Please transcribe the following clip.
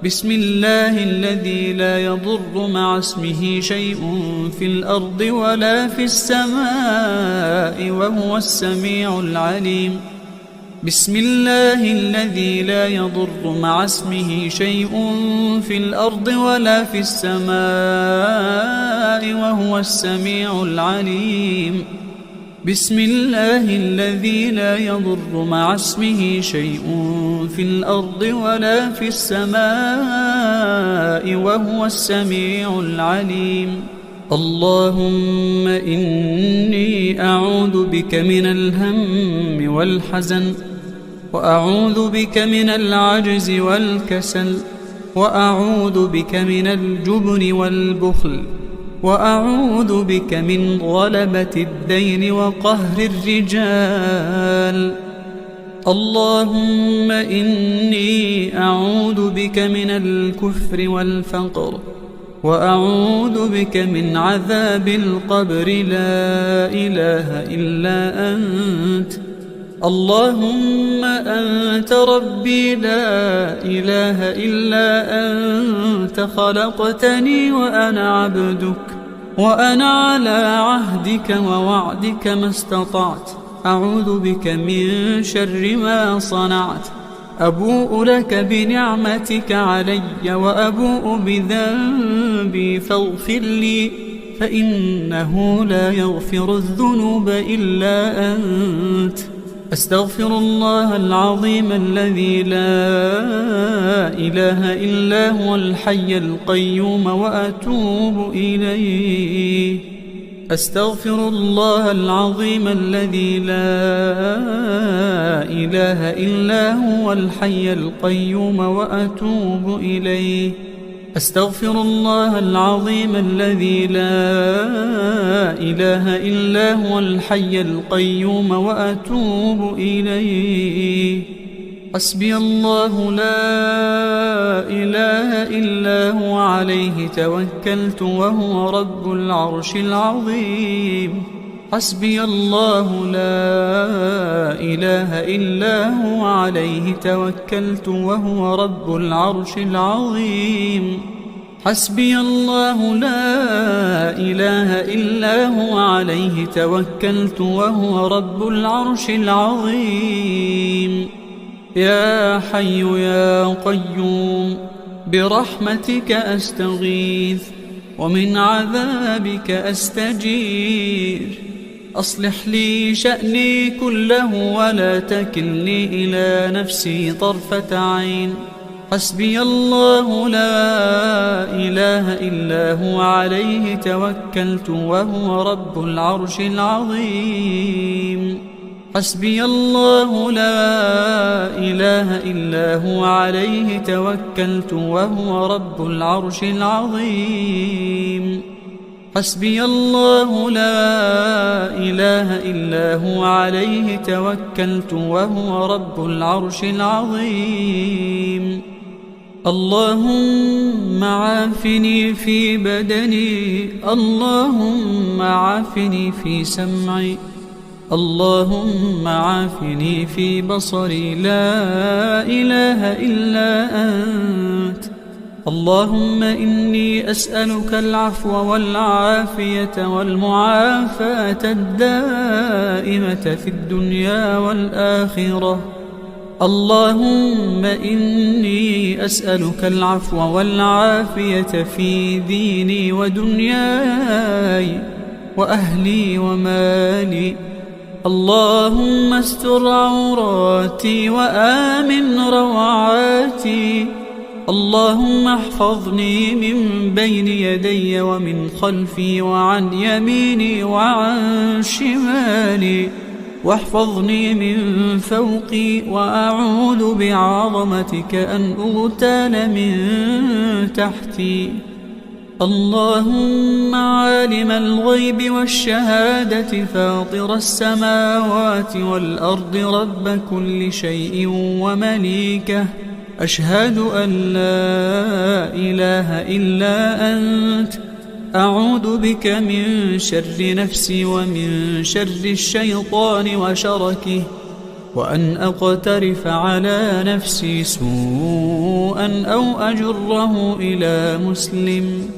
بسم الله الذي لا يضر مع اسمه شيء في الأرض ولا في السماء وهو السميع العليم. بسم الله الذي لا يضر مع اسمه شيء في الأرض ولا في السماء وهو السميع العليم. بسم الله الذي لا يضر مع اسمه شيء في الأرض ولا في السماء وهو السميع العليم. اللهم إني أعوذ بك من الهم والحزن، وأعوذ بك من العجز والكسل، وأعوذ بك من الجبن والبخل، وأعوذ بك من غلبة الدين وقهر الرجال. اللهم إني أعوذ بك من الكفر والفقر، وأعوذ بك من عذاب القبر. لا إله إلا أنت. اللهم أنت ربي لا إله إلا أنت، خلقتني وأنا عبدك، وأنا على عهدك ووعدك ما استطعت. أعوذ بك من شر ما صنعت. أبوء لك بنعمتك علي وأبوء بذنبي فاغفر لي، فإنه لا يغفر الذنوب إلا أنت. أستغفر الله العظيم الذي لا إله إلا هو الحي القيوم وأتوب إليه. أستغفر الله العظيم الذي لا إله إلا هو الحي القيوم وأتوب إليه. أستغفر الله العظيم الذي لا إله إلا هو الحي القيوم وأتوب إليه. حسبي الله لا إله إلا هو عليه توكلت وهو رب العرش العظيم. حسبي الله لا إله إلا هو عليه توكلت وهو رب العرش العظيم. حسبي الله لا إله إلا هو عليه توكلت وهو رب العرش العظيم. يا حي يا قيوم برحمتك أستغيث ومن عذابك أستجير. أصلح لي شأني كله ولا تكلني إلى نفسي طرفة عين. حسبي الله لا إله إلا هو عليه توكلت وهو رب العرش العظيم. حسبي الله لا إله إلا هو عليه توكلت وهو رب العرش العظيم. حسبي الله لا إله إلا هو عليه توكلت وهو رب العرش العظيم. اللهم عافني في بدني، اللهم عافني في سمعي، اللهم عافني في بصري. لا إله إلا أنت. اللهم إني أسألك العفو والعافية والمعافاة الدائمة في الدنيا والآخرة. اللهم إني أسألك العفو والعافية في ديني ودنياي وأهلي ومالي. اللهم استر عوراتي وآمن روعاتي. اللهم احفظني من بين يدي ومن خلفي وعن يميني وعن شمالي، واحفظني من فوقي، وأعوذ بعظمتك أن أغتال من تحتي. اللهم عالم الغيب والشهادة فاطر السماوات والأرض رب كل شيء ومليكه، أشهد أن لا إله إلا أنت. أعوذ بك من شر نفسي ومن شر الشيطان وشركه، وأن أقترف على نفسي سوءا أو أجره إلى مسلم.